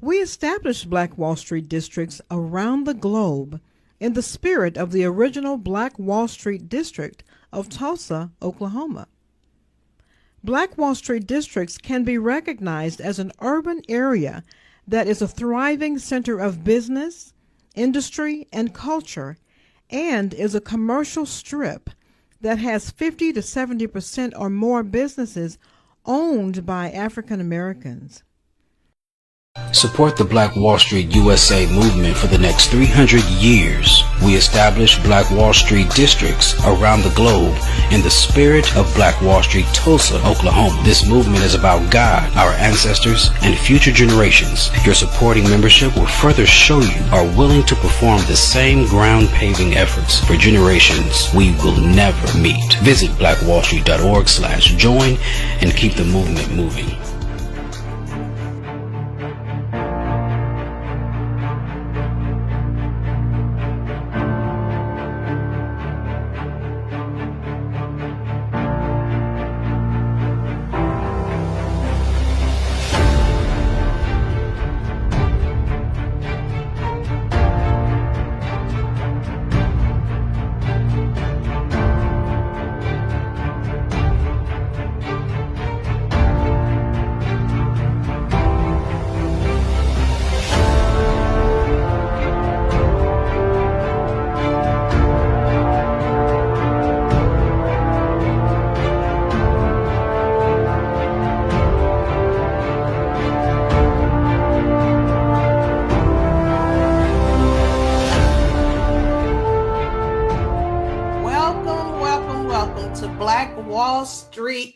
We established Black Wall Street districts around the globe in the spirit of the original Black Wall Street district of Tulsa, Oklahoma. Black Wall Street districts can be recognized as an urban area that is a thriving center of business, industry, and culture, and is a commercial strip that has 50 to 70% or more businesses owned by African Americans. Support the Black Wall Street USA movement for the next 300 years. We established Black Wall Street districts around the globe in the spirit of Black Wall Street, Tulsa, Oklahoma. This movement is about God, our ancestors, and future generations. Your supporting membership will further show you are willing to perform the same ground paving efforts for generations we will never meet. Visit blackwallstreet.org/join and keep the movement moving.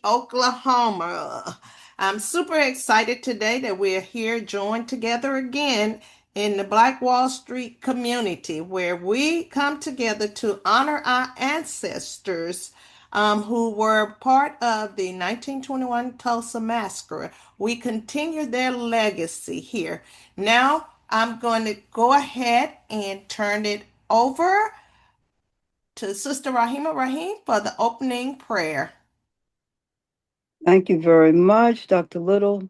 Oklahoma. I'm super excited today that we're here joined together again in the Black Wall Street community where we come together to honor our ancestors who were part of the 1921 Tulsa Massacre. We continue their legacy here. Now I'm going to go ahead and turn it over to Sister Rahima Rahim for the opening prayer. Thank you very much, Dr. Little.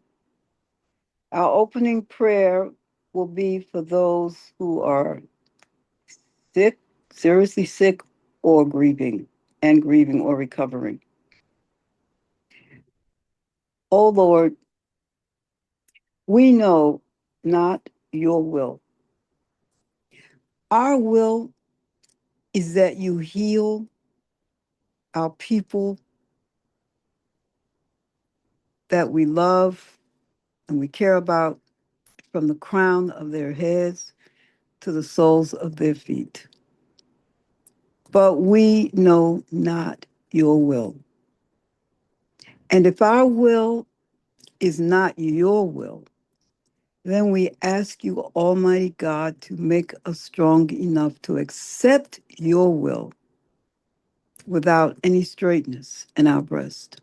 Our opening prayer will be for those who are sick, seriously sick, or grieving or recovering. Oh Lord, we know not your will. Our will is that you heal our people that we love and we care about from the crown of their heads to the soles of their feet. But we know not your will. And if our will is not your will, then we ask you, Almighty God, to make us strong enough to accept your will without any straightness in our breast.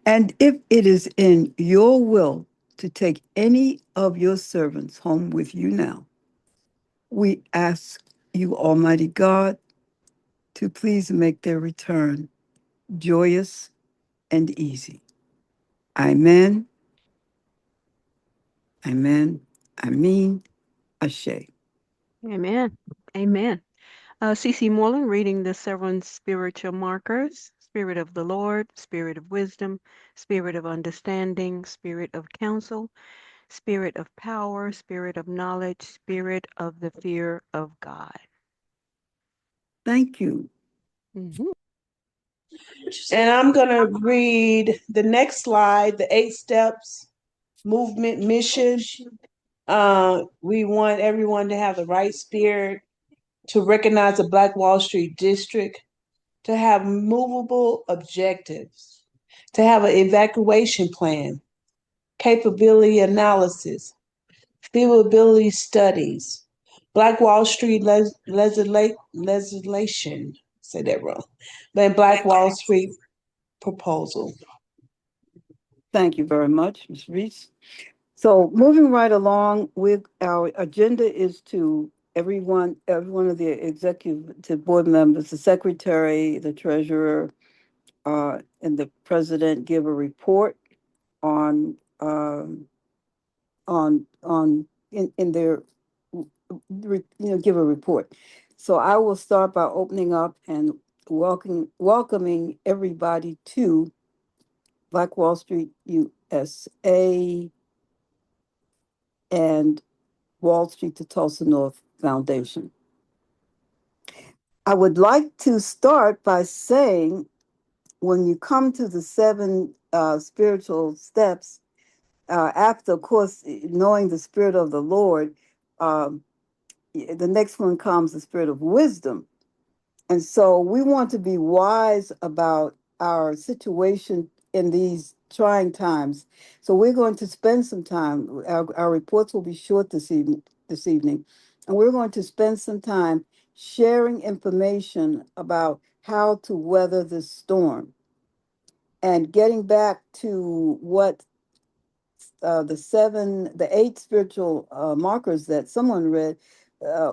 And if it is in your will to take any of your servants home with you now, we ask you, Almighty God, to please make their return joyous and easy. Amen. Amen. Amen. Ashe. Amen. Amen. C.C. Moreland reading the seven spiritual markers: Spirit of the Lord, Spirit of wisdom, Spirit of understanding, Spirit of counsel, Spirit of power, Spirit of knowledge, Spirit of the fear of God. Thank you. Mm-hmm. And I'm going to read the next slide, the 8 steps movement mission. We want everyone to have the right spirit, to recognize the Black Wall Street district, to have movable objectives, to have an evacuation plan, capability analysis, feasibility studies, Black Wall Street legislation, say that wrong, then Black Wall Street proposal. Thank you very much, Ms. Reese. So moving right along with our agenda is to every one of the executive board members, the secretary, the treasurer, and the president give a report on on in their give a report. So I will start by opening up and welcoming everybody to Black Wall Street USA and Wall Street to Tulsa North Foundation. I would like to start by saying when you come to the seven spiritual steps, after, of course, knowing the Spirit of the Lord, um, the next one comes the Spirit of wisdom. And so we want to be wise about our situation in these trying times. So we're going to spend some time. Our reports will be short this evening, and we're going to spend some time sharing information about how to weather this storm and getting back to what the eight spiritual markers that someone read.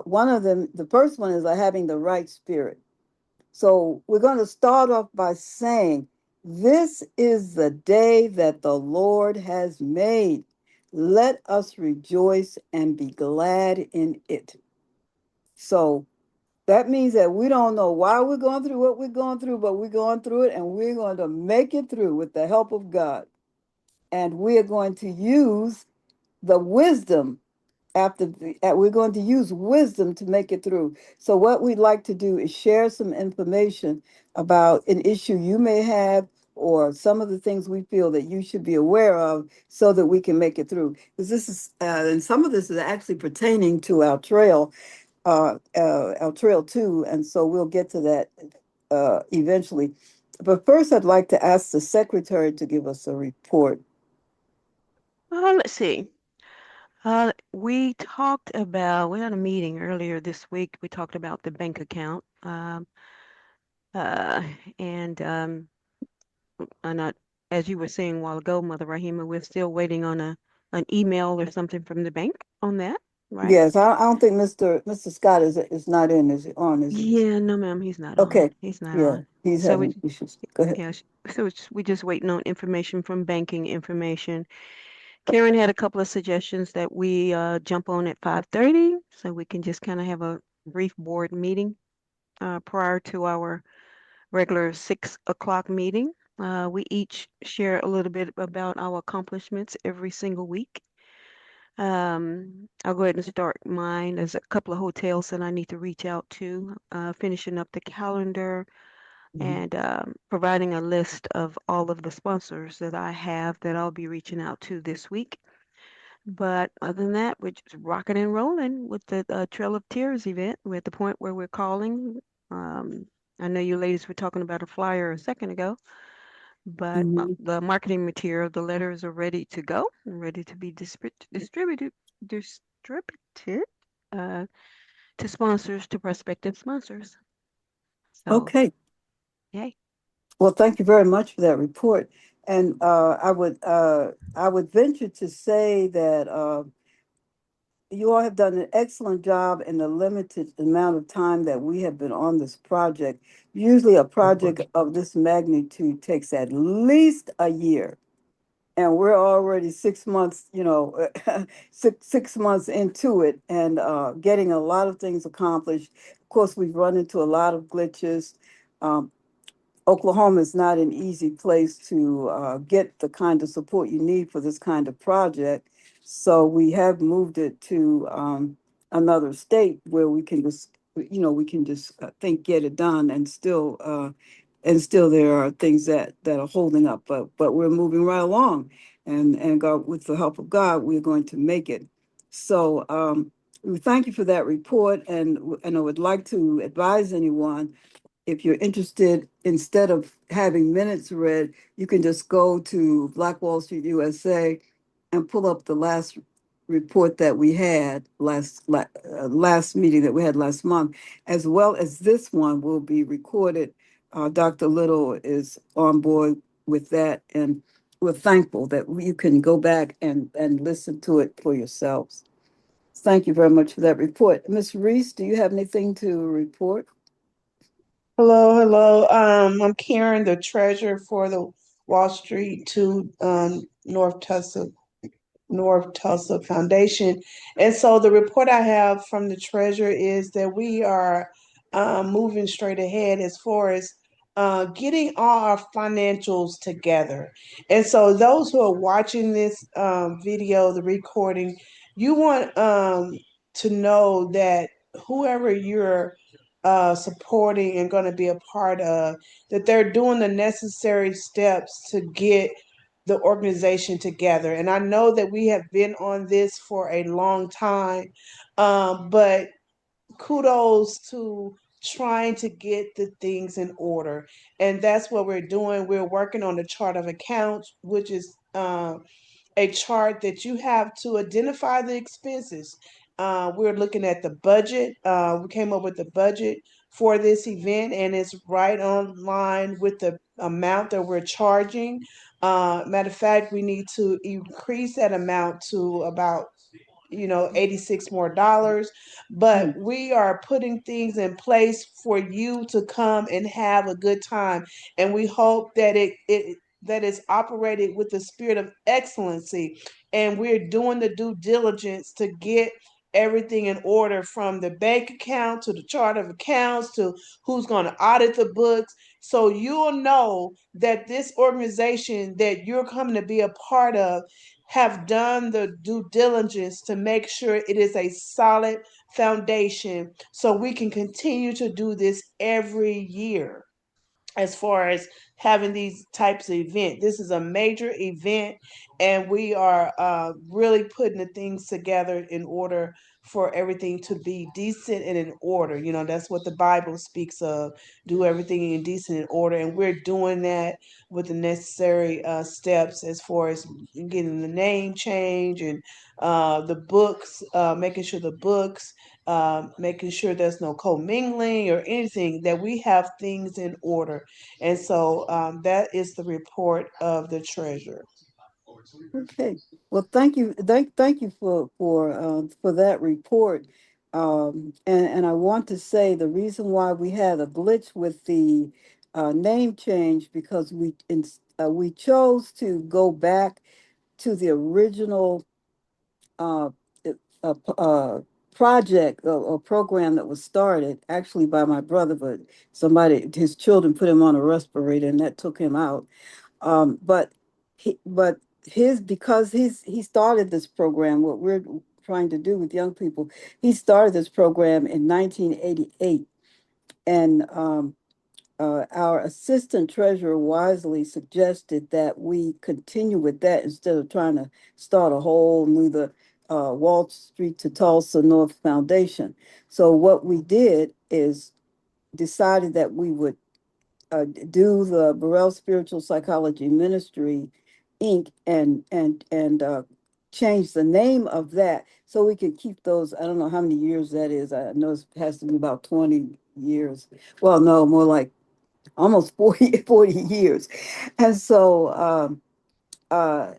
One of them, the first one is having the right spirit. So we're going to start off by saying, this is the day that the Lord has made. Let us rejoice and be glad in it. So that means that we don't know why we're going through what we're going through, but we're going through it and we're going to make it through with the help of God. And we are going to use the wisdom we're going to use wisdom to make it through. So what we'd like to do is share some information about an issue you may have or some of the things we feel that you should be aware of so that we can make it through. Because this is, and some of this is actually pertaining to our trail too. And so we'll get to that eventually. But first, I'd like to ask the secretary to give us a report. Let's see. We had a meeting earlier this week. We talked about the bank account. Uh, and not, as you were saying a while ago, Mother Rahima, we're still waiting on an email or something from the bank on that, right? Yes, I don't think Mr. Scott is not in, is he on, is he? Yeah, no, ma'am, he's not on. Okay, He's not yeah, on. he's So having issues. Go ahead. yeah, we just waiting on information from banking information. Karen had a couple of suggestions that we jump on at 5:30, so we can just kind of have a brief board meeting prior to our regular 6 o'clock meeting. We each share a little bit about our accomplishments every single week. I'll go ahead and start mine. There's a couple of hotels that I need to reach out to, finishing up the calendar Mhm. and providing a list of all of the sponsors that I have that I'll be reaching out to this week. But other than that, we're just rocking and rolling with the Trail of Tears event. We're at the point where we're calling. Um, I know you ladies were talking about a flyer a second ago, but Mhm. the marketing material, the letters are ready to go and ready to be distributed uh, to sponsors, to prospective sponsors. So, Okay, yay. well, thank you very much for that report. And I would venture to say that you all have done an excellent job in the limited amount of time that we have been on this project. Usually a project of this magnitude takes at least a year. And we're already 6 months, 6 months into it and getting a lot of things accomplished. Of course, we've run into a lot of glitches. Um, Oklahoma is not an easy place to get the kind of support you need for this kind of project. So we have moved it to another state where we can just, think get it done and still there are things that are holding up, but we're moving right along, and God, with the help of God, we're going to make it. So we thank you for that report, and I would like to advise anyone, if you're interested, instead of having minutes read, you can just go to Black Wall Street USA and pull up the last report that we had last meeting that we had last month, as well as this one will be recorded. Dr. Little is on board with that, and we're thankful that you can go back and listen to it for yourselves. Thank you very much for that report. Ms. Reese, do you have anything to report? Hello, hello. I'm Karen, the treasurer for the Wall Street to North Tulsa North Tulsa Foundation. And so the report I have from the treasurer is that we are moving straight ahead as far as getting all our financials together. And so those who are watching this video, the recording, you want to know that whoever you're supporting and going to be a part of, that they're doing the necessary steps to get the organization together. And I know that we have been on this for a long time, but kudos to trying to get the things in order. And that's what we're doing. We're working on the chart of accounts, which is a chart that you have to identify the expenses. We're looking at the budget. We came up with the budget for this event, and it's right on line with the amount that we're charging. Matter of fact, we need to increase that amount to about 86 more dollars, but Mm. we are putting things in place for you to come and have a good time, and we hope that it that is operated with the spirit of excellency, and we're doing the due diligence to get everything in order, from the bank account to the chart of accounts to who's going to audit the books, so you'll know that this organization that you're coming to be a part of have done the due diligence to make sure it is a solid foundation, so we can continue to do this every year as far as having these types of events. This is a major event, and we are really putting the things together in order for everything to be decent and in order. That's what the Bible speaks of: do everything in decent and order. And we're doing that with the necessary steps as far as getting the name change and the books, making sure the books, making sure there's no commingling or anything, that we have things in order. And so that is the report of the treasurer. Okay. Well, thank you for that report. And I want to say the reason why we had a glitch with the name change, because we chose to go back to the original uh, project or program that was started actually by my brother, but his children put him on a respirator, and that took him out. But but his because he started this program. What we're trying to do with young people, he started this program in 1988, and our assistant treasurer wisely suggested that we continue with that instead of trying to start a whole new the Wall Street to Tulsa North Foundation. So what we did is decided that we would do the Burrell Spiritual Psychology Ministry, Inc. and change the name of that so we could keep those. I don't know how many years that is. I know it has to be about 20 years. Well, no, more like almost 40 years. And so uh,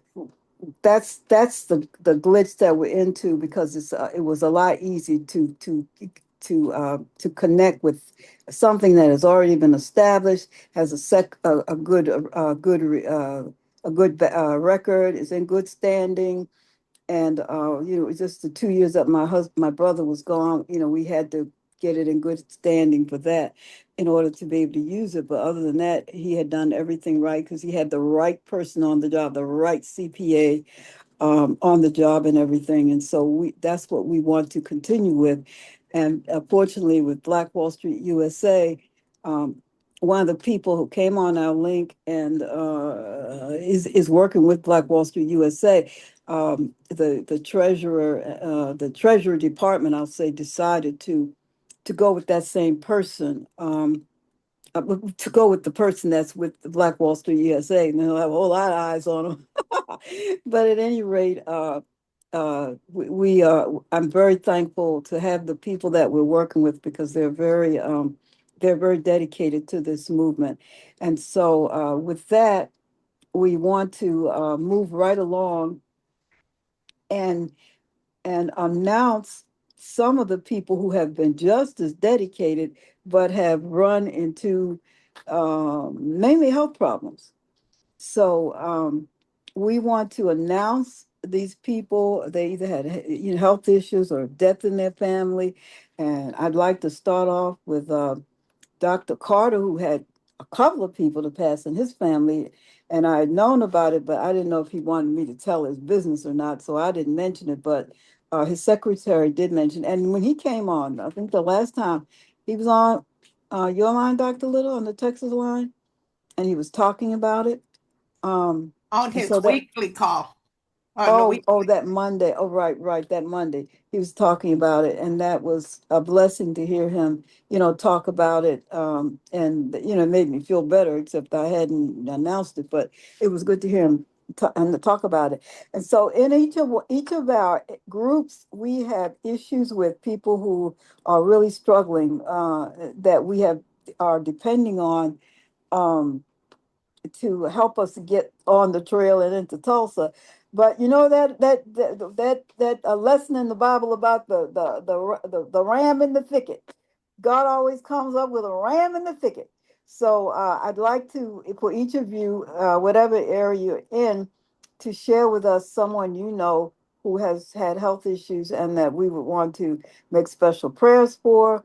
that's the glitch that we're into, because it was a lot easy to connect with something that has already been established, has a good record, is in good standing. And just the 2 years that my brother was gone, we had to get it in good standing for that in order to be able to use it. But other than that, he had done everything right because he had the right person on the job, the right CPA on the job and everything. And so that's what we want to continue with. And fortunately, with Black Wall Street USA, um, one of the people who came on our link and is working with Black Wall Street USA, the treasurer department, I'll say, decided to go with that same person. To go with the person that's with the Black Wall Street USA, and they'll have a whole lot of eyes on them. But at any rate, I'm very thankful to have the people that we're working with, because they're very dedicated to this movement. And so with that, we want to move right along and announce some of the people who have been just as dedicated, but have run into mainly health problems. So we want to announce these people, they either had health issues or death in their family. And I'd like to start off with Dr. Carter, who had a couple of people to pass in his family, and I had known about it, but I didn't know if he wanted me to tell his business or not, so I didn't mention it. But his secretary did mention, and when he came on, I think the last time he was on your line, Dr. Little, on the Texas line, and he was talking about it. Um, On and his so that weekly call, on the Oh, week. oh, that Monday. Oh, right, right. That Monday. He was talking about it, and that was a blessing to hear him, talk about it. And it made me feel better, except I hadn't announced it, but it was good to hear him and to talk about it. And so, in each of our groups, we have issues with people who are really struggling, that we have are depending on. To help us get on the trail and into Tulsa. But that lesson in the Bible about the ram in the thicket. God always comes up with a ram in the thicket. So I'd like to, for each of you, whatever area you're in, to share with us someone who has had health issues and that we would want to make special prayers for.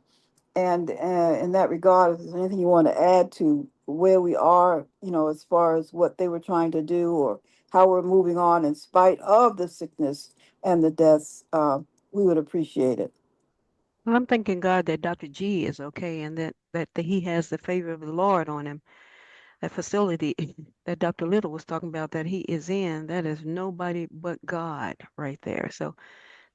And in that regard, is there anything you want to add to where we are, as far as what they were trying to do or how we're moving on in spite of the sickness and the deaths? We would appreciate it. Well, I'm thanking God that Dr. G is okay and that he has the favor of the Lord on him. That facility that Dr. Little was talking about that he is in, that is nobody but God right there. So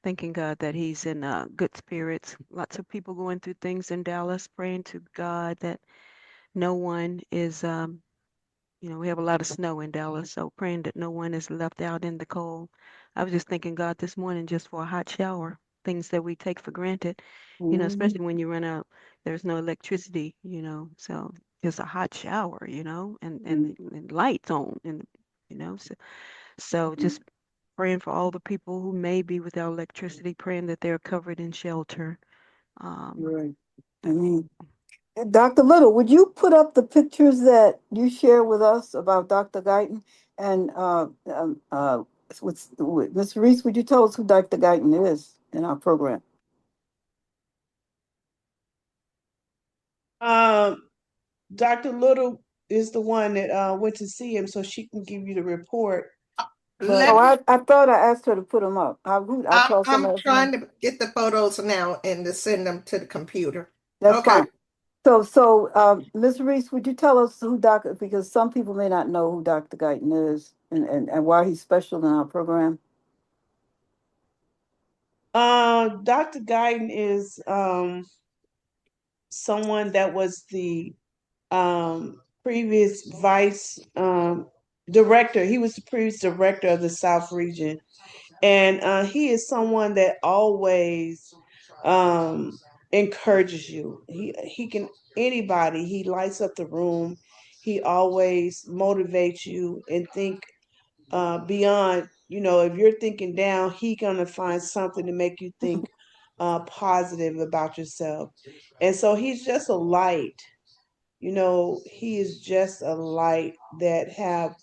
thanking God that he's in good spirits. Lots of people going through things in Dallas, praying to God that no one is, we have a lot of snow in Dallas, so praying that no one is left out in the cold. I was just thanking God this morning just for a hot shower, things that we take for granted, Mhm. especially when you run out, there's no electricity, so just a hot shower, and lights on, so Mhm. just praying for all the people who may be without electricity, praying that they're covered in shelter. Um, Right. I mean, Dr. Little, would you put up the pictures that you share with us about Dr. Guyton? And with Ms. Reese, would you tell us who Dr. Guyton is in our program? Um, Dr. Little is the one that went to see him, so she can give you the report. Oh, Let But me. I thought I asked her to put them up. I'll I'm tell I'm somebody else. trying to get the photos now and to send them to the computer. That's Okay. fine. So, Ms. Reese, would you tell us who Dr. because some people may not know who Dr. Guyton is and why he's special in our program? Dr. Guyton is someone that was the previous vice director. He was the previous director of the South region, and he is someone that always um, encourages you. He can anybody. He lights up the room. He always motivates you and think beyond. If you're thinking down, he gonna find something to make you think positive about yourself. And so he's just a light. He is just a light that have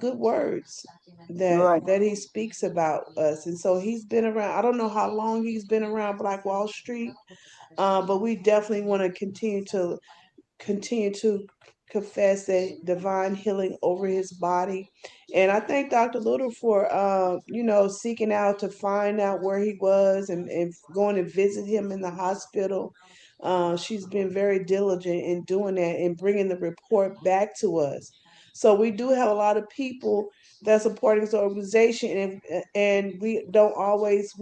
good words that Right, that he speaks about us. And so he's been around. I don't know how long he's been around Black Wall Street, but we definitely want to continue to confess that divine healing over his body. And I thank Dr. Little for seeking out to find out where he was and going to visit him in the hospital. She's been very diligent in doing that and bringing the report back to us. So we do have a lot of people that support this organization, and we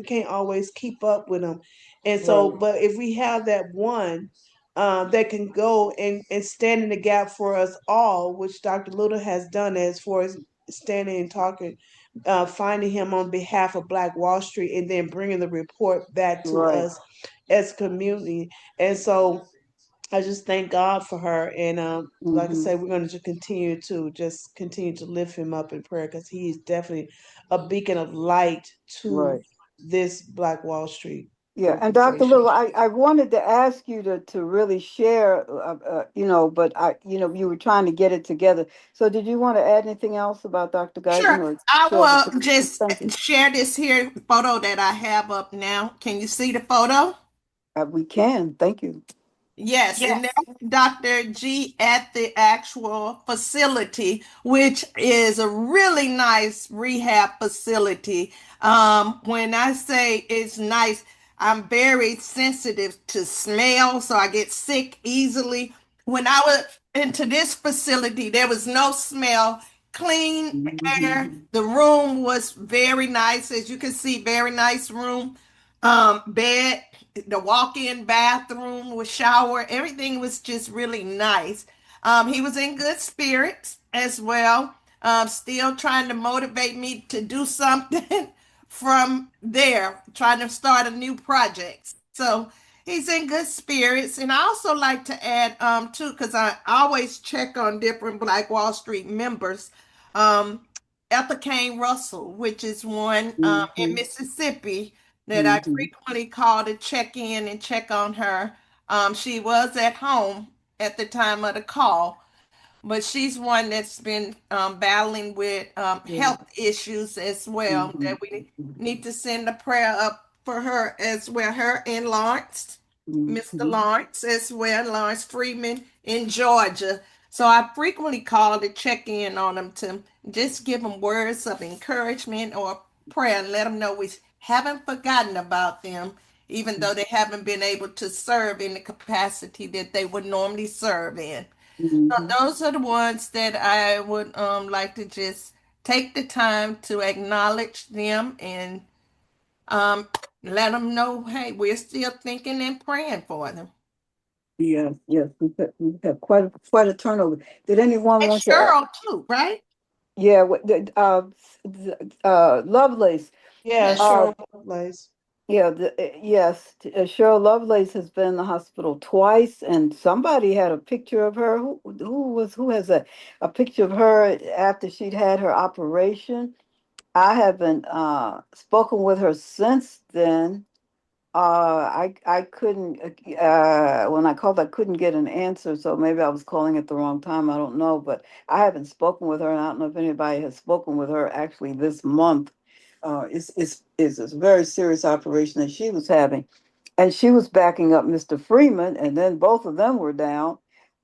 can't always keep up with them. And so, right, but if we have that one that can go and stand in the gap for us all, which Dr. Little has done as far as standing and talking, finding him on behalf of Black Wall Street, and then bringing the report back to right. us as community. And so I just thank God for her. And like I Hmm. say, we're going to continue to lift him up in prayer because he is definitely a beacon of light to Right. this Black Wall Street. Yeah, and Dr. Little, I wanted to ask you to really share, but you were trying to get it together. So did you want to add anything else about Dr. Guyton Sure. or I show the will picture? just Thank you. share this here photo that I have up now. Can you see the photo? We can. Thank you. Yes, and that's Dr. G at the actual facility, which is a really nice rehab facility. When I say it's nice, I'm very sensitive to smell, so I get sick easily. When I was into this facility, there was no smell, clean air. Mhm. The room was very nice, as you can see, very nice room. Bed, the walk-in bathroom with shower, everything was just really nice. He was in good spirits as well. Still trying to motivate me to do something from there, trying to start a new project. So he's in good spirits. And I also like to add too, because I always check on different Black Wall Street members. Um, Ethel Kane Russell, which is one in Mhm. Mississippi that I Mhm. frequently call to check in and check on her. She was at home at the time of the call, but she's one that's been battling with Yeah. health issues as well. Mhm. That we need to send a prayer up for her as well. Her and Lawrence, Mr. Mhm. Lawrence as well, Lawrence Freeman in Georgia. So I frequently call to check in on them to just give them words of encouragement or prayer and let them know we haven't forgotten about them, even though they haven't been able to serve in the capacity that they would normally serve in. So Mhm. those are the ones that I would like to just take the time to acknowledge them and um, let them know, hey, we're still thinking and praying for them. Yes, yes, we've had quite a turnover. Did anyone And want to add? Cheryl too, right? Yeah, Lovelace. Yeah, Uh, sure. Place. yeah, yes, Cheryl Lovelace has been in the hospital twice, and somebody had a picture of her. Who has a picture of her after she'd had her operation? I haven't spoken with her since then. I couldn't when I called I couldn't get an answer, so maybe I was calling at the wrong time. I don't know, but I haven't spoken with her, and I don't know if anybody has spoken with her actually this month. It's a very serious operation that she was having, and she was backing up Mr. Freeman, and then both of them were down,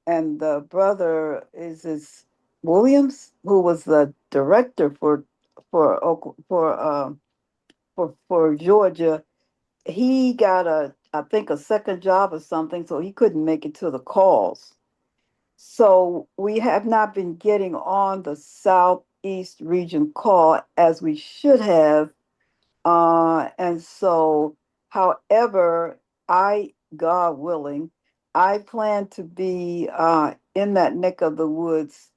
and the brother is this Williams, who was the director for Georgia. He got I think a second job or something, so he couldn't make it to the calls. So we have not been getting on the Southeast region call as we should have. And so, however, God willing, I plan to be in that neck of the woods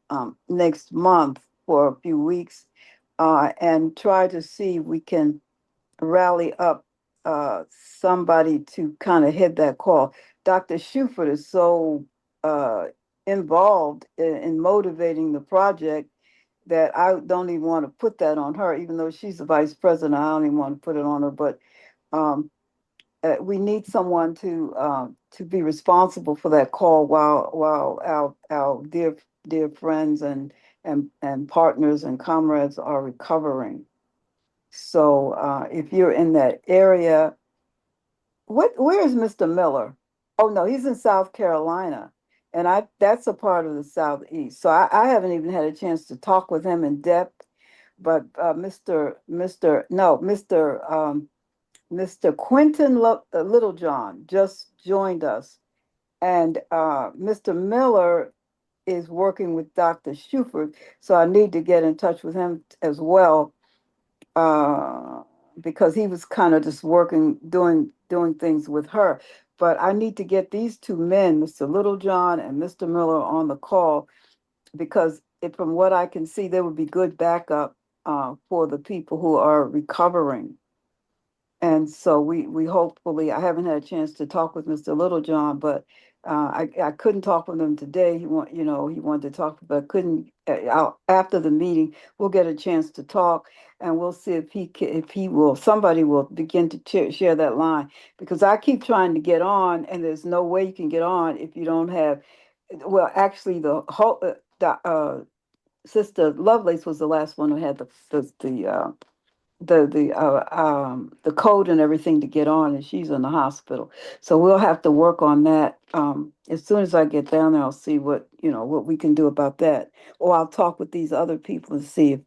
next month for a few weeks and try to see if we can rally up somebody to kind of head that call. Dr. Shuford is so uh, involved in motivating the project that I don't even want to put that on her, even though she's the vice president. I don't even want to put it on her, but um, we need someone to be responsible for that call while our dear friends and partners and comrades are recovering. So if you're in that area, where is Mr. Miller? Oh no, he's in South Carolina, and I that's a part of the Southeast. So I haven't even had a chance to talk with him in depth. But Mr. Quentin Littlejohn just joined us, and Mr. Miller is working with Dr. Shuford. So I need to get in touch with him as well uh, because he was kind of just working, doing things with her. But I need to get these two men, Mr. Littlejohn and Mr. Miller, on the call because from what I can see, they would be good backup for the people who are recovering. And so we hopefully, I haven't had a chance to talk with Mr. Littlejohn, but I couldn't talk with him today. He wanted to talk, but I couldn't. After the meeting, we'll get a chance to talk. and we'll see if somebody will begin to share that line, because I keep trying to get on, and there's no way you can get on if you don't have. Well, actually, Sister Lovelace was the last one who had the code and everything to get on, and she's in the hospital. So we'll have to work on that. As soon as I get down there, I'll see what we can do about that, or I'll talk with these other people and see if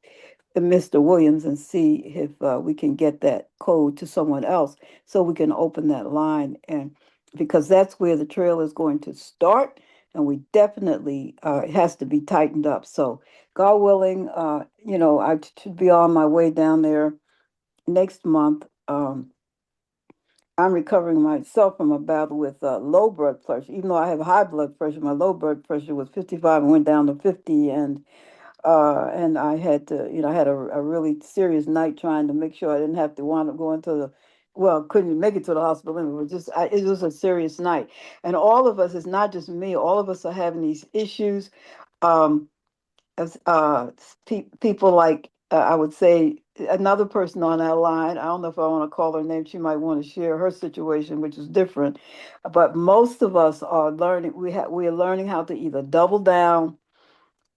Mr. Williams, and see if we can get that code to someone else so we can open that line, and because that's where the trail is going to start, and we definitely it has to be tightened up. So God willing, I should be on my way down there next month. I'm recovering myself from a battle with low blood pressure. Even though I have high blood pressure, my low blood pressure was 55 and went down to 50, and I had to, I had a really serious night trying to make sure I didn't have to wind up going to couldn't make it to the hospital. It was it was a serious night, and all of us, it's not just me. All of us are having these issues. Um, as people like I would say another person on that line. I don't know if I want to call her name. She might want to share her situation, which is different. But most of us are learning. We are learning how to either double down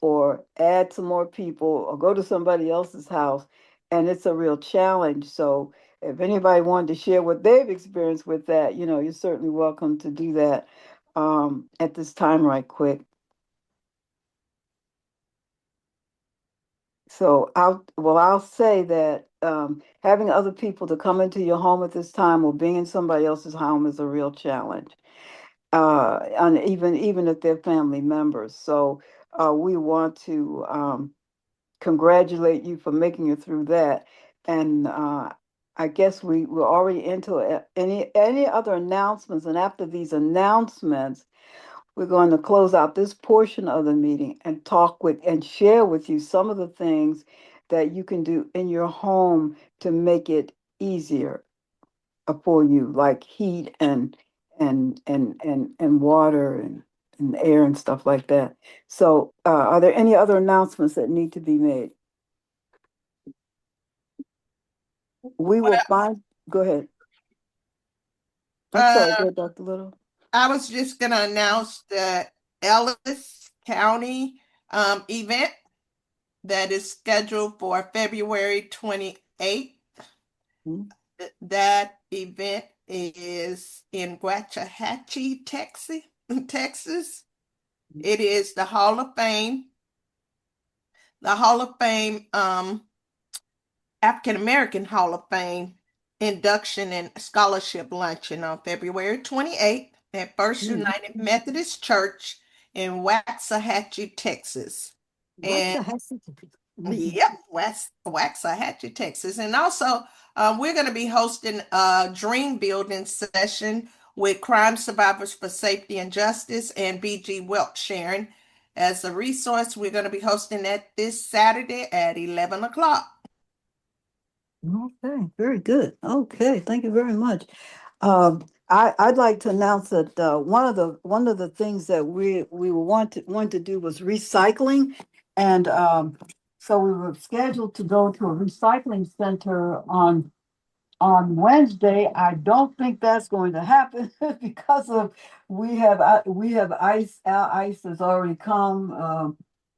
or add some more people or go to somebody else's house, and it's a real challenge. So if anybody wanted to share what they've experienced with that, you're certainly welcome to do that at this time right quick. So I'll say that having other people to come into your home at this time, or being in somebody else's home, is a real challenge. And even if they're family members. So we want to congratulate you for making it through that. And I guess we're already into it. Any other announcements? And after these announcements, we're going to close out this portion of the meeting and talk with and share with you some of the things that you can do in your home to make it easier for you, like heat and water and air and stuff like that. So, are there any other announcements that need to be made? We will Well, find. Go ahead. I'm sorry. Go uh, ahead, Dr. Little. I was just going to announce the Ellis County event that is scheduled for February 28th. Mhm. That event is in Waxahachie, Texas. Texas. It is the Hall of Fame. The Hall of Fame, African American Hall of Fame induction and scholarship luncheon on February 28th at First Mhm. United Methodist Church in Waxahachie, Texas. What's And the heck? yep, Waxahachie, Texas. And also, we're going to be hosting a dream building session with Crime Survivors for Safety and Justice and BG Welch sharing. As a resource, we're going to be hosting that this Saturday at 11 o'clock. Okay, very good. Okay, thank you very much. I'd like to announce that one of the things that we want to do was recycling, and so we were scheduled to go to a recycling center on Wednesday. I don't think that's going to happen because of we have ice. Our ice has already come,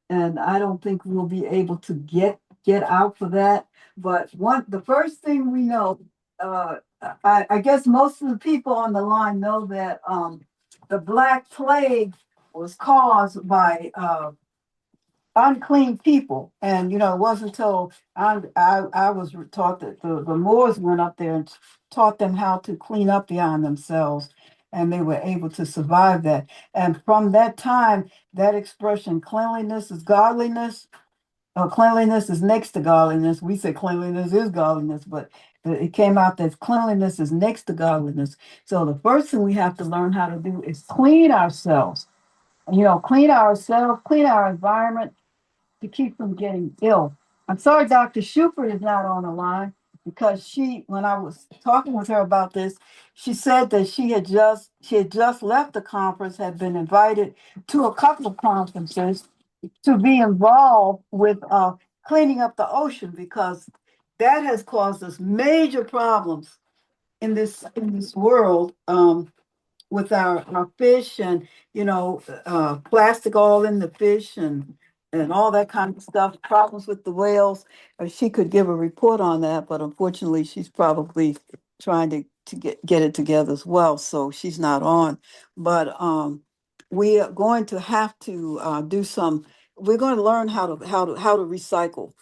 and I don't think we'll be able to get out for that. But the first thing we know, I guess most of the people on the line know that the Black Plague was caused by unclean people. And it wasn't until I was taught that the Moors went up there and taught them how to clean up behind themselves, and they were able to survive that. And from that time, that expression, cleanliness is godliness, cleanliness is next to godliness. We say cleanliness is godliness, but it came out that cleanliness is next to godliness. So the first thing we have to learn how to do is clean ourselves. Clean ourselves, clean our environment, to keep from getting ill. I'm sorry Dr. Shupert is not on the line, because when I was talking with her about this, she said that she had just left the conference, had been invited to a couple of conferences to be involved with cleaning up the ocean, because that has caused us major problems in this world. With our fish and plastic all in the fish and all that kind of stuff, problems with the whales. She could give a report on that, but unfortunately she's probably trying to get it together as well, so she's not on. But we are going to have to do some, we're going to learn how to recycle,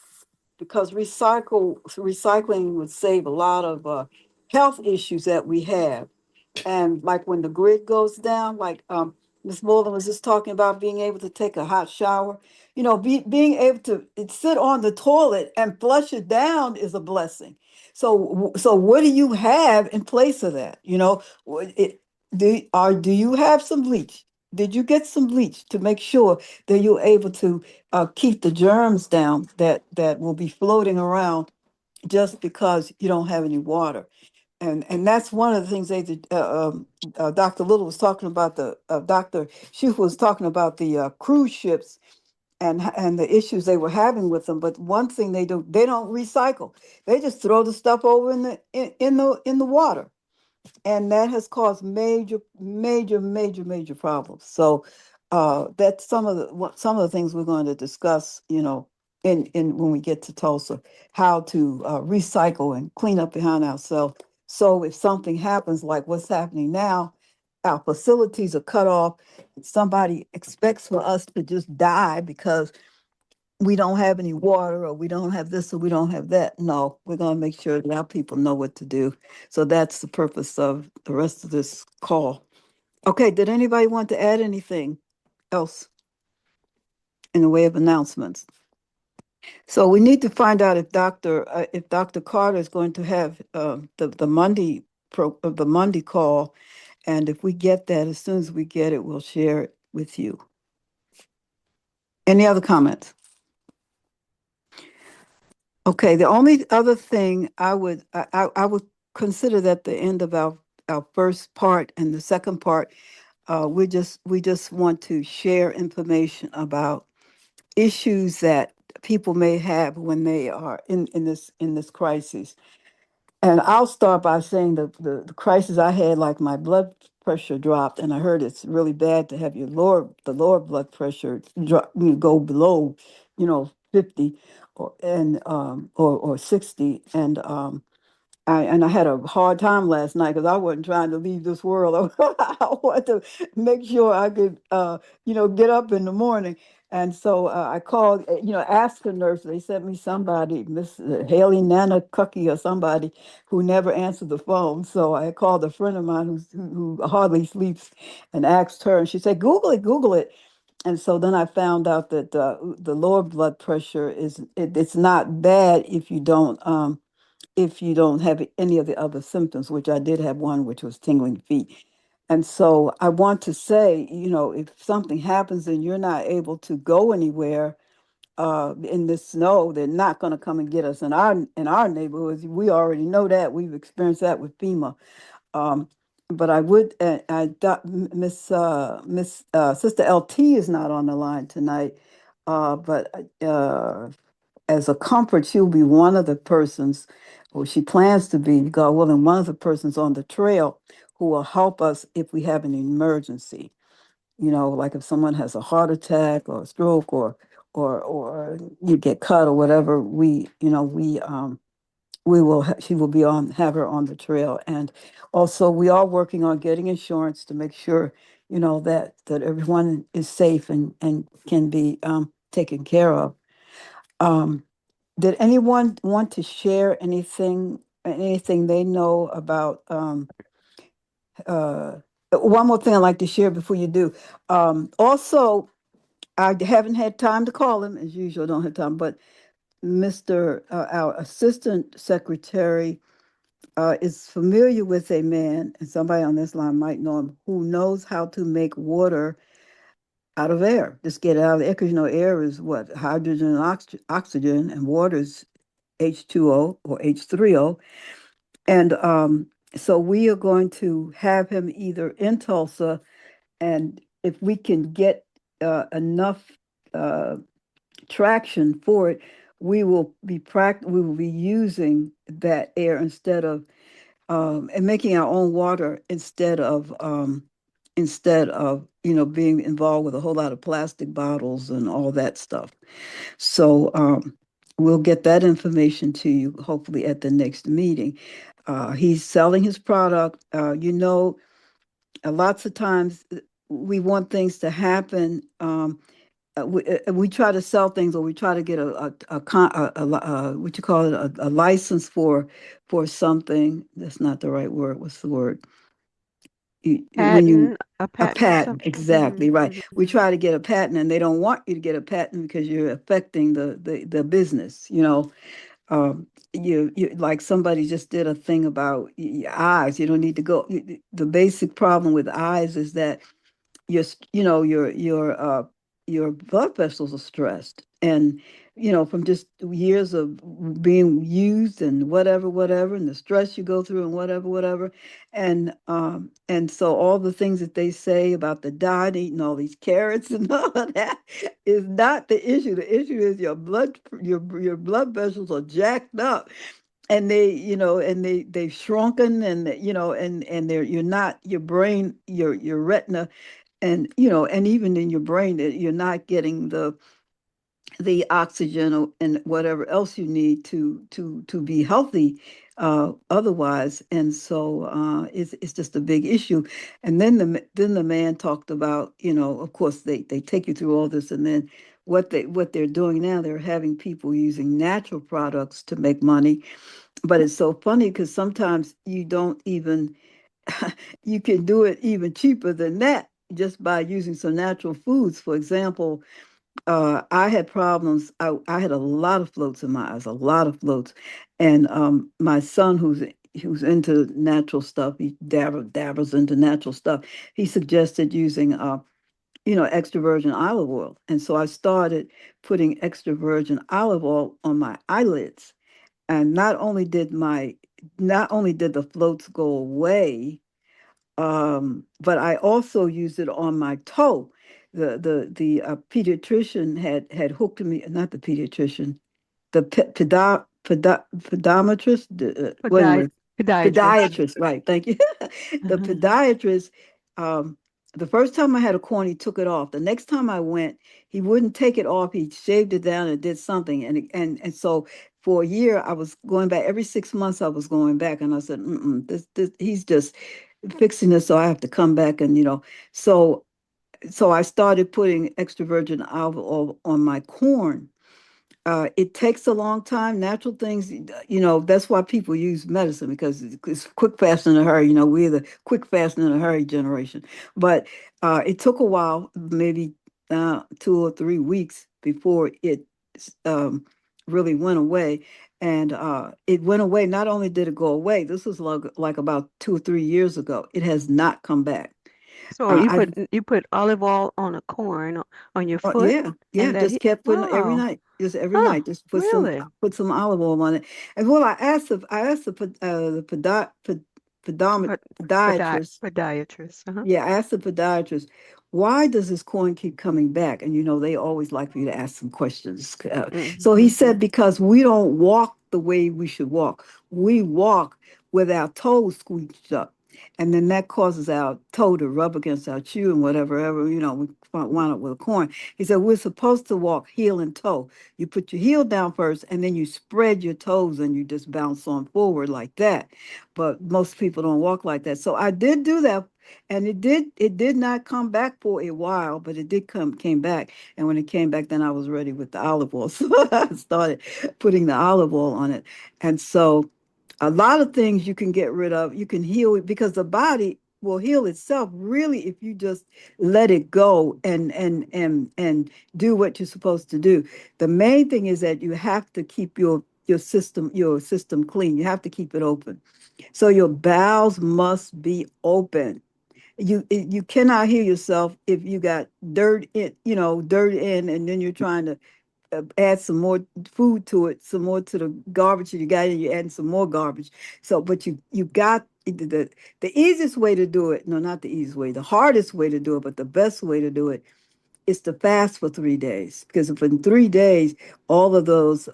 because recycling would save a lot of health issues that we have. And like when the grid goes down, like Ms. Mullen was just talking about being able to take a hot shower, being able to sit on the toilet and flush it down is a blessing. So what do you have in place of that? Do you have some bleach? Did you get some bleach to make sure that you're able to keep the germs down that will be floating around just because you don't have any water? And that's one of the things they did. Dr. Little was talking about Dr. Schuth was talking about the cruise ships and the issues they were having with them. But one thing they don't recycle. They just throw the stuff over in the water, and that has caused major problems. So that's some of the things we're going to discuss, in when we get to Tulsa, how to recycle and clean up behind ourselves. So if something happens like what's happening now, our facilities are cut off. Somebody expects for us to just die because we don't have any water, or we don't have this, or we don't have that. No, we're going to make sure that our people know what to do. So that's the purpose of the rest of this call. Okay, did anybody want to add anything else in the way of announcements? So we need to find out if Dr. Carter is going to have the Monday call, and if we get that, as soon as we get it, we'll share it with you. Any other comments? Okay, the only other thing I would consider that the end of our first part, and the second part, we just want to share information about issues that people may have when they are in this crisis. And I'll start by saying the crisis I had, like my blood pressure dropped, and I heard it's really bad to have the lower blood pressure drop, go below, 50 or 60. And I had a hard time last night because I wasn't trying to leave this world. I wanted to make sure I could, get up in the morning. And so I called, asked the nurse. They sent me somebody, Miss Haley Nana Cookie or somebody, who never answered the phone. So I called a friend of mine who hardly sleeps and asked her, and she said, "Google it, Google it." And so then I found out that the lower blood pressure it's not bad if you don't have any of the other symptoms, which I did have one, which was tingling feet. And so I want to say, if something happens and you're not able to go anywhere in this snow, they're not going to come and get us in our neighborhoods. We already know that. We've experienced that with FEMA. Um, but I would, Miss Sister LT is not on the line tonight. But as a comfort, she'll be one of the persons, or she plans to be, God willing, one of the persons on the trail who will help us if we have an emergency. Like if someone has a heart attack or a stroke, or you get cut or whatever, she will have her on the trail. And also we are working on getting insurance to make sure, that everyone is safe and can be taken care of. Um, did anyone want to share anything they know about uh one more thing I'd like to share before you do. Also, I haven't had time to call him as usual, I don't have time, but our assistant secretary is familiar with a man, and somebody on this line might know him, who knows how to make water out of air. Just get it out of the air, because air is what? Hydrogen and oxygen, and water is H2O or H3O. And so we are going to have him either in Tulsa, and if we can get enough uh, traction for it, we will be using that air instead of and making our own water instead of being involved with a whole lot of plastic bottles and all that stuff. So we'll get that information to you hopefully at the next meeting. He's selling his product. Lots of times we want things to happen. We try to sell things, or we try to get what you call it, a license for something. That's not the right word. What's the word? When you A a patent or patent, something. exactly right. We try to get a patent, and they don't want you to get a patent because you're affecting the business. You like somebody just did a thing about your eyes. You don't need to go. The basic problem with eyes is that your blood vessels are stressed, and from just years of being used and whatever, and the stress you go through and whatever, and so all the things that they say about the diet, eating all these carrots and all of that is not the issue. The issue is your blood vessels are jacked up, and they've shrunken, and and you're not, your brain, your retina, and even in your brain, that you're not getting the oxygen and whatever else you need to be healthy otherwise. And so it's just a big issue. And then the man talked about, of course, they take you through all this, and then what they're doing now, they're having people using natural products to make money. But it's so funny because sometimes you don't even you can do it even cheaper than that just by using some natural foods. For example, I had problems. I had a lot of floats in my eyes, a lot of floats. And my son, who's into natural stuff, he dabbles into natural stuff. He suggested using, extra virgin olive oil. And so I started putting extra virgin olive oil on my eyelids. And not only did the floats go away, but I also used it on my toe. The pediatrician had hooked me, not the pediatrician, the pedometrist, well, anyway, Podiatrist. podiatrist, right? Thank you. The Uh-huh. podiatrist, um, the first time I had a corn, he took it off. The next time I went, he wouldn't take it off. He shaved it down and did something. And so for a year, I was going back every 6 months. I was going back, and I said, this he's just fixing this, so I have to come back, and so so I started putting extra virgin olive oil on my corn. It takes a long time. Natural things, that's why people use medicine, because it's quick, fast, in a hurry. We're the quick, fast, in a hurry generation. But it took a while, maybe 2 or 3 weeks before it um, really went away. And it went away. Not only did it go away, this was like about 2 or 3 years ago. It has not come back. So Uh, I you put olive oil on a corn on your foot, yeah, yeah, and that just he kept putting every oh night, just every oh night, just really put some olive oil on it. And well, the Pod, podiatrist. podiatrist. Yeah, I asked the podiatrist, why does this coin keep coming back? And they always like for you to ask some questions. So he Mm-hmm. said, because we don't walk the way we should walk. We walk with our toes squeezed up. And then that causes our toe to rub against our shoe and whatever, we wind up with a corn. He said, we're supposed to walk heel and toe. You put your heel down first, and then you spread your toes, and you just bounce on forward like that. But most people don't walk like that. So I did do that, and it did not come back for a while, but it did came back. And when it came back, then I was ready with the olive oil. So I started putting the olive oil on it. And so a lot of things you can get rid of, you can heal it, because the body will heal itself really if you just let it go and do what you're supposed to do. The main thing is that you have to keep your system clean. You have to keep it open. So your bowels must be open. You cannot heal yourself if you got dirt in, and then you're trying to add some more food to it, some more to the garbage that you got, and you're adding some more garbage. So, but you got the easiest way to do it. No, not the easiest way. The hardest way to do it, but the best way to do it is to fast for 3 days, because if in 3 days all of those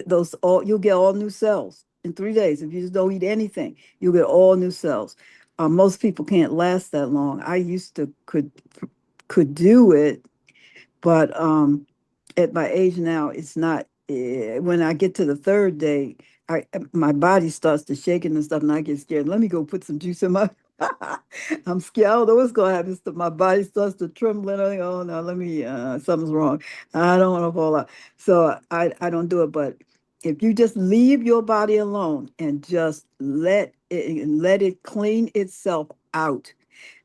those all you'll get all new cells in 3 days. If you just don't eat anything, you'll get all new cells. Most people can't last that long. I used to could do it, but at my age now, it's not. When I get to the third day, my body starts to shaking and stuff, and I get scared. Let me go put some juice in my. I'm scared. I don't know what's gonna happen. My body starts to tremble, and I think, oh no, let me. Something's wrong. I don't want to fall out, so I don't do it. But if you just leave your body alone and just let it clean itself out,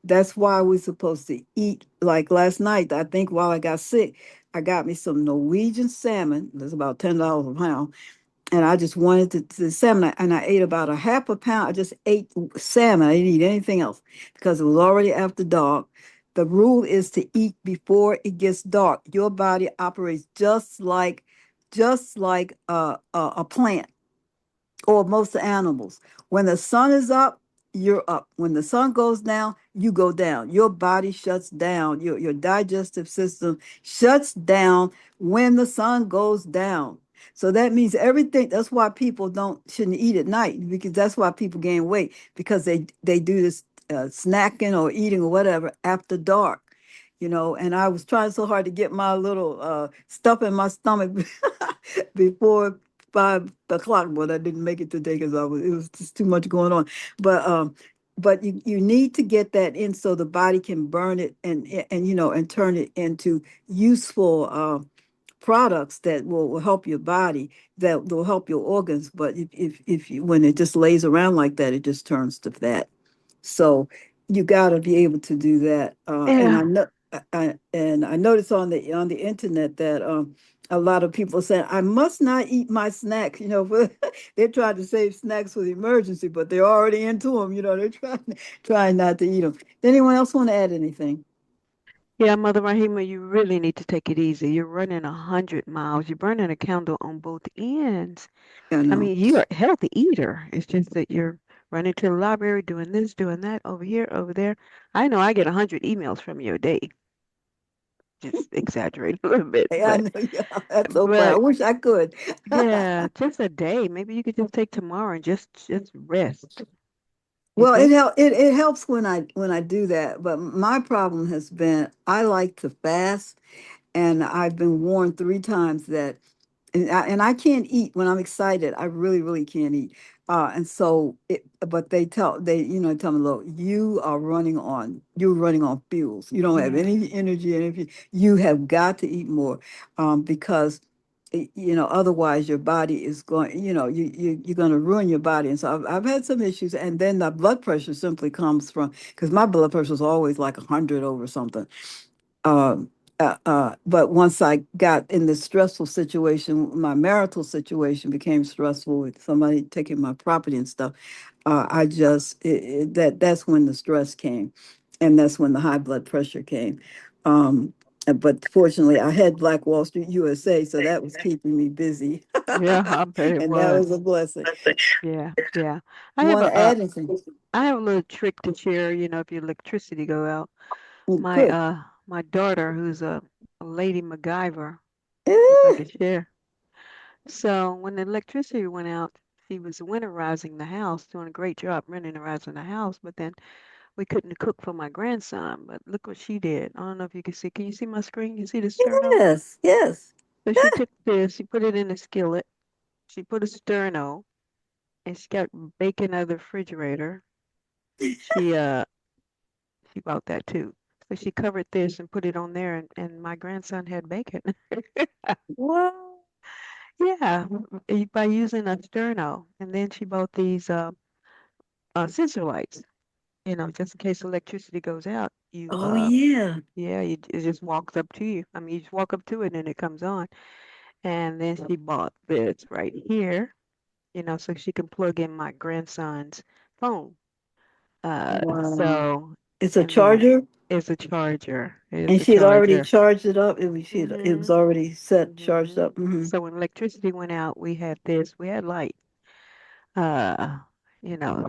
that's why we're supposed to eat. Like last night, I think while I got sick, I got me some Norwegian salmon. That's about $10 a pound. And I just wanted to salmon, and I ate about a half a pound. I just ate salmon. I didn't eat anything else because it was already after dark. The rule is to eat before it gets dark. Your body operates just like a plant, or most animals. When the sun is up, you're up. When the sun goes down, you go down. Your body shuts down. Your digestive system shuts down when the sun goes down. So that means everything. That's why people don't shouldn't eat at night, because that's why people gain weight, because they do this snacking or eating or whatever after dark. And I was trying so hard to get my little stuff in my stomach before 5 o'clock, but I didn't make it today because it was just too much going on. But you need to get that in so the body can burn it and turn it into useful products that will help your body, that will help your organs. But if you, when it just lays around like that, it just turns to fat. So you got to be able to do that. And I Yeah. know, and I noticed on the internet that a lot of people saying I must not eat my snacks. They're trying to save snacks for the emergency, but they're already into them. They're trying not to eat them. Anyone else want to add anything? Yeah, Mother Rahima, you really need to take it easy. You're running 100 miles. You're burning a candle on both ends. I I know. mean, you're a healthy eater. It's just that you're running to the library, doing this, doing that, over here, over there. I know I get 100 emails from you a day. Just exaggerate a little bit, I know. Yeah, that's so funny. I but wish I could. yeah, just a day. Maybe you could just take tomorrow and just rest. Well, Okay? it helps when I do that, but my problem has been I like to fast, and I've been warned 3 times that, and I can't eat when I'm excited. I really, really can't eat. And so but they tell me, look, you're running on fuels. You don't have Yeah. any energy, and if you have got to eat more, because otherwise your body is going, you're going to ruin your body. And so I've had some issues, and then the blood pressure simply comes from, because my blood pressure is always like 100 over something. But once I got in this stressful situation, my marital situation became stressful with somebody taking my property and stuff. I just that's when the stress came, and that's when the high blood pressure came. But fortunately, I had Black Wall Street USA, so that was keeping me busy, Yeah, I bet it and that was. was a blessing. Yeah, yeah. I You have want a to add anything? I have a little trick to share, if your electricity go out. My Good. my daughter, who's a lady MacGyver, if I Eh, could share. So when the electricity went out, she was winterizing the house, doing a great job winterizing the house, but then we couldn't cook for my grandson. But look what she did. I don't know if you can see. Can you see my screen? You see the sterno? yes, yes. So she took this, she put it in a skillet, she put a sterno, and she got bacon out of the refrigerator. She she bought that too. So she covered this and put it on there, and my grandson had bacon. Wow. Yeah, by using a sterno. And then she bought these sensor lights, just in case electricity goes out. Oh yeah. Yeah, it just walks up to you. I mean, you just walk up to it and it comes on. And then she bought this right here, so she can plug in my grandson's phone. Wow. So, It's a and then charger, it's a charger. and It's a she had already charger. charged it up. It was Mhm. already set, charged Mhm. up. Hmm. So when electricity went out, we had this. We had light. Uh,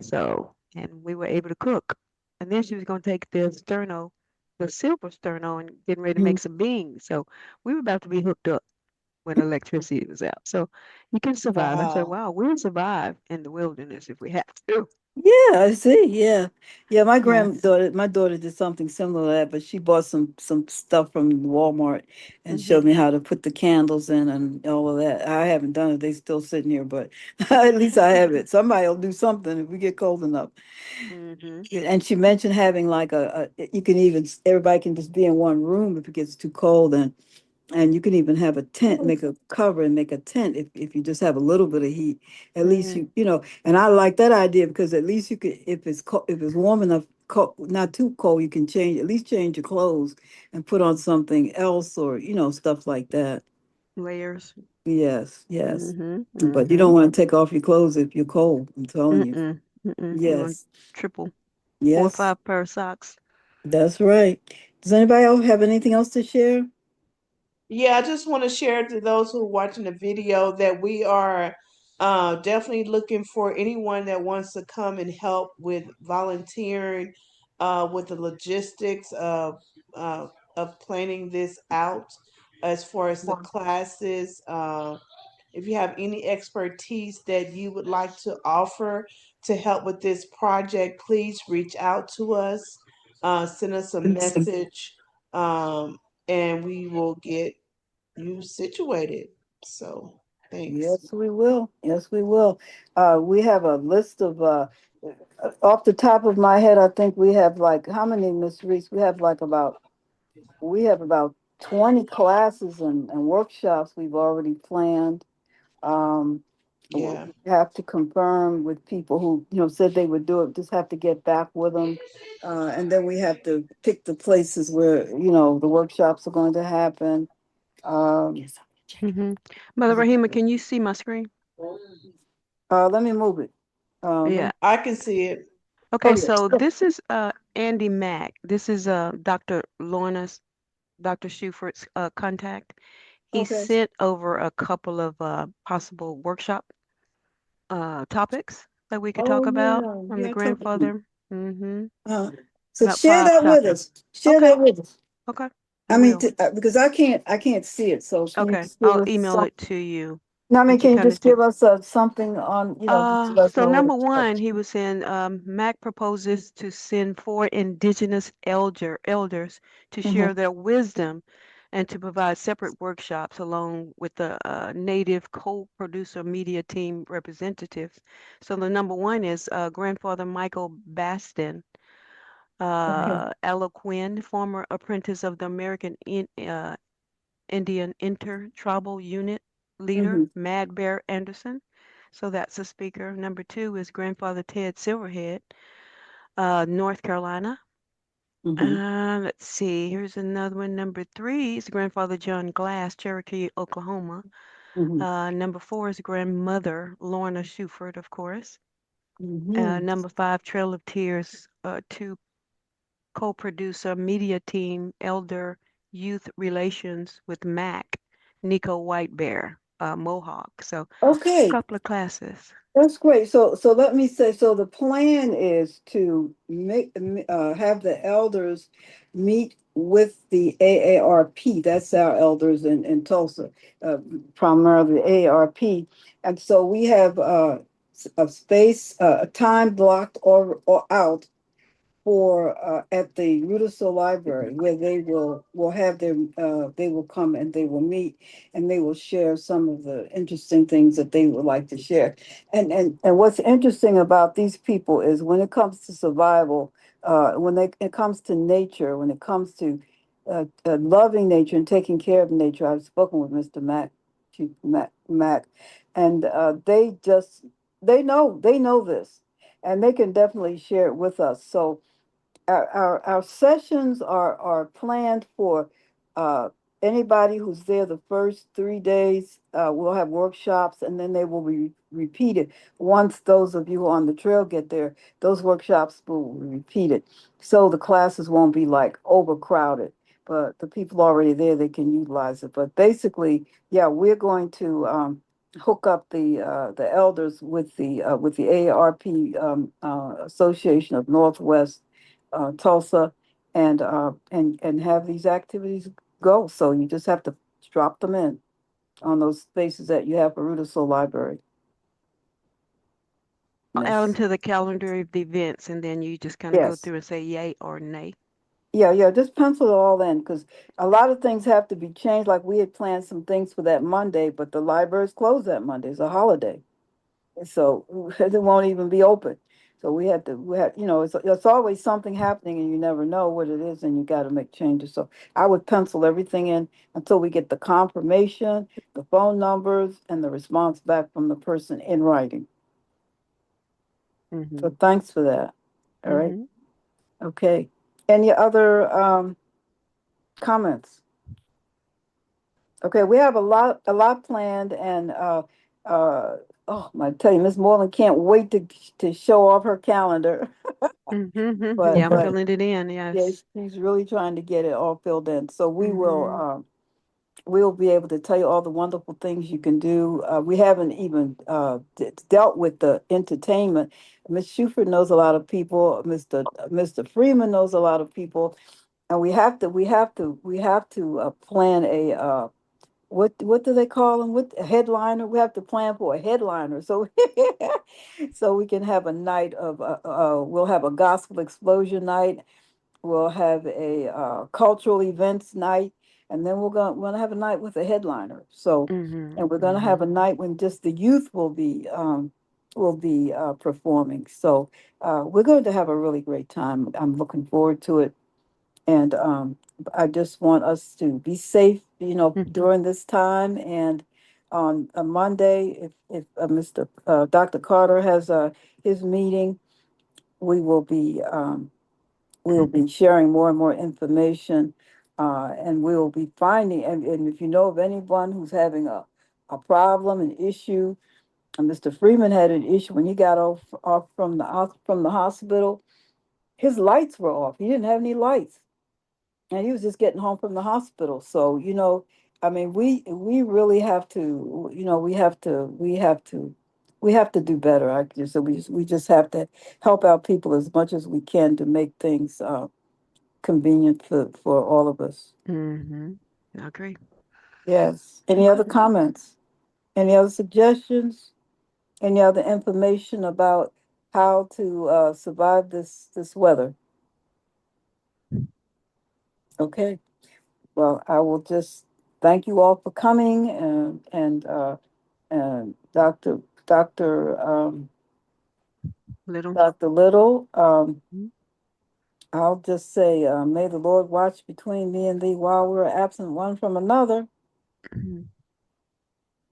so and we were able to cook. And then she was gonna take the sterno. the silver sterno and getting ready to Mhm. make some beans. So we were about to be hooked up when electricity was out. So you can survive. I said, Wow. wow, we'll survive in the wilderness if we have to. Yeah, I see. Yeah, yeah. Yes. My daughter did something similar to that, but she bought some stuff from Walmart and Hmm. showed me how to put the candles in and all of that. I haven't done it; they still sitting here, but at least I have it. Somebody will do something if we get cold enough. Hmm. Yeah, and she mentioned having like you can even everybody can just be in one room if it gets too cold, and you can even have a tent, make a cover and make a tent if you just have a little bit of heat. At least Mm, and I like that idea because at least you could, if it's warm enough, not too cold, you can at least change your clothes and put on something else or, stuff like that. layers. Yes, yes. Hmm. But you Hmm. don't want to take off your clothes if you're cold, I'm telling you. Mm-mm. Mm-mm. You want Yes, triple, four or yes, five pair of socks. that's right. Does anybody else have anything else to share? Yeah, I just want to share to those who are watching the video that we are definitely looking for anyone that wants to come and help with volunteering with the logistics uh, of planning this out as far as the classes. If you have any expertise that you would like to offer to help with this project, please reach out to us. Send us a message, and we will get you situated. So thanks. Yes, we will. Yes, we will. We have a list of off the top of my head, I think we have like how many, Miss Reese? We have about 20 classes and workshops we've already planned. Um, Yeah. we have to confirm with people who, said they would do it, just have to get back with them. And then we have to pick the places where, the workshops are going to happen. Um, Hmm. Mother Rahima, can you see my screen? let me move it. Yeah. I can see it. Okay, Oh, yeah. so this is Andy Mack. This is Dr. Lorna's, Dr. Schufert's contact. He Okay. sent over a couple of possible workshop topics that we could talk Oh, about yeah. from the Yeah, I talked to him. grandfather. Hmm. Uh, so About share five that with topics. us. Share Okay, that with us. okay, I we mean, will. because I can't see it. So can you Okay, just give I'll us email some? it to you. No, I mean, We can can you kind of just do. give us something on, just let us So know what number it's about? one, he was saying Mac proposes to send four indigenous elders to Mm-hmm. share their wisdom and to provide separate workshops along with the native co-producer media team representatives. So the number one is grandfather Michael Baston, Okay. Ella Quinn, former apprentice of the Indian Inter-Tribal Unit leader, Mm-hmm. Mad Bear Anderson. So that's a speaker. Number two is Grandfather Ted Silverhead, North Carolina. Mm-hmm. Let's see, here's another one. Number three is Grandfather John Glass, Cherokee, Oklahoma. Mm-hmm. Number four is Grandmother Lorna Schufert, of course. Mm-hmm. Number five, Trail of Tears, two co-producer, media team, elder, youth relations with Mac, Nico White Bear, Mohawk. So a Okay. couple of classes. That's great. So let me say, so the plan is to have the elders meet with the AARP. That's our elders in Tulsa, uh, primarily AARP. And so we have a space, a time blocked or out for at the Rudisil Library, where they will have their they will come and they will meet and they will share some of the interesting things that they would like to share. And what's interesting about these people is when it comes to survival, it comes to nature, when it comes to loving nature and taking care of nature. I've spoken with Mr. Chief Mac, and they know this, and they can definitely share it with us. So our sessions are planned for uh, anybody who's there the first 3 days. We'll have workshops and then they will be repeated. Once those of you on the trail get there, those workshops will be repeated. So the classes won't be like overcrowded, but the people already there, they can utilize it. But basically, yeah, we're going to hook up the elders with the AARP Association of Northwest Tulsa, and have these activities go. So you just have to drop them in on those spaces that you have for Rudisill Library. I'll add them Miss. to the calendar of the events, and then you just kind of go Yes. through and say yay or nay. Yeah, yeah, just pencil it all in because a lot of things have to be changed. Like we had planned some things for that Monday, but the library's closed that Monday. It's a holiday. So it won't even be open. So it's always something happening and you never know what it is and you got to make changes. So I would pencil everything in until we get the confirmation, the phone numbers, and the response back from the person in writing. Mm-hmm. So thanks for that. All right. Mm-hmm. Okay. Any other comments? Okay, we have a lot planned and oh my, tell you, Miss Moreland can't wait to show off her calendar. Mm-hmm. Yeah, But I'm but filling it in. yeah, Yes. she's really trying to get it all filled in. So Mm-hmm. we'll be able to tell you all the wonderful things you can do. We haven't even dealt with the entertainment. Miss Shuford knows a lot of people. Mr. Freeman knows a lot of people, and we have to plan a what do they call them? What a headliner? We have to plan for a headliner, so so we can have a night of we'll have a gospel explosion night. We'll have a cultural events night, and then we're gonna have a night with a headliner. So, Mm-hmm. and we're gonna Mm-hmm. have a night when just the youth will be performing. So, we're going to have a really great time. I'm looking forward to it, and I just want us to be safe, during this time. And on a Monday, if Mr. Dr. Carter has his meeting, we will be. We'll be sharing more and more information, and we'll be finding, and if you know of anyone who's having a problem, an issue, and Mr. Freeman had an issue when he got off from the hospital, his lights were off. He didn't have any lights, and he was just getting home from the hospital. So, I mean, we really have to, we have to do better. We just have to help out people as much as we can to make things convenient for all of us. Mm-hmm. I agree. Yes. Any other comments? Any other suggestions? Any other information about how to survive this weather? Okay. Well, I will just thank you all for coming and Little. Dr. Little. Mm-hmm. I'll just say, may the Lord watch between me and thee while we're absent one from another. All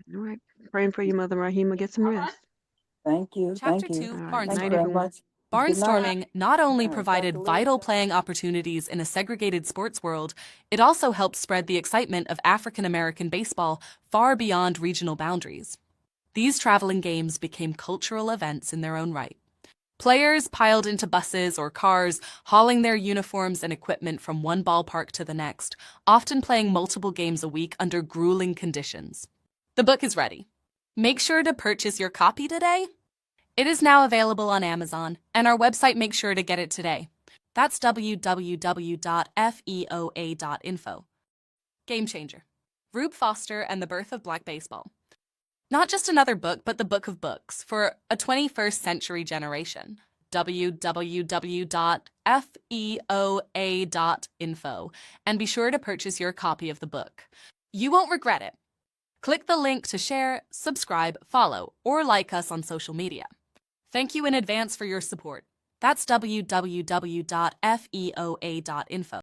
right. Praying for you, Mother Rahima. Get some rest. Thank you. Chapter Thank you. 2, All right. Thank you Night, very Barnstorming. everyone. much. Good night. Barnstorming not only All right, Dr. provided Little. vital playing opportunities in a segregated sports world, it also helped spread the excitement of African American baseball far beyond regional boundaries. These traveling games became cultural events in their own right. Players piled into buses or cars, hauling their uniforms and equipment from one ballpark to the next, often playing multiple games a week under grueling conditions. The book is ready. Make sure to purchase your copy today. It is now available on Amazon, and our website makes sure to get it today. That's www.feoa.info. Game Changer. Rube Foster and the Birth of Black Baseball. Not just another book, but the book of books for a 21st century generation. www.feoa.info, and be sure to purchase your copy of the book. You won't regret it. Click the link to share, subscribe, follow, or like us on social media. Thank you in advance for your support. That's www.feoa.info.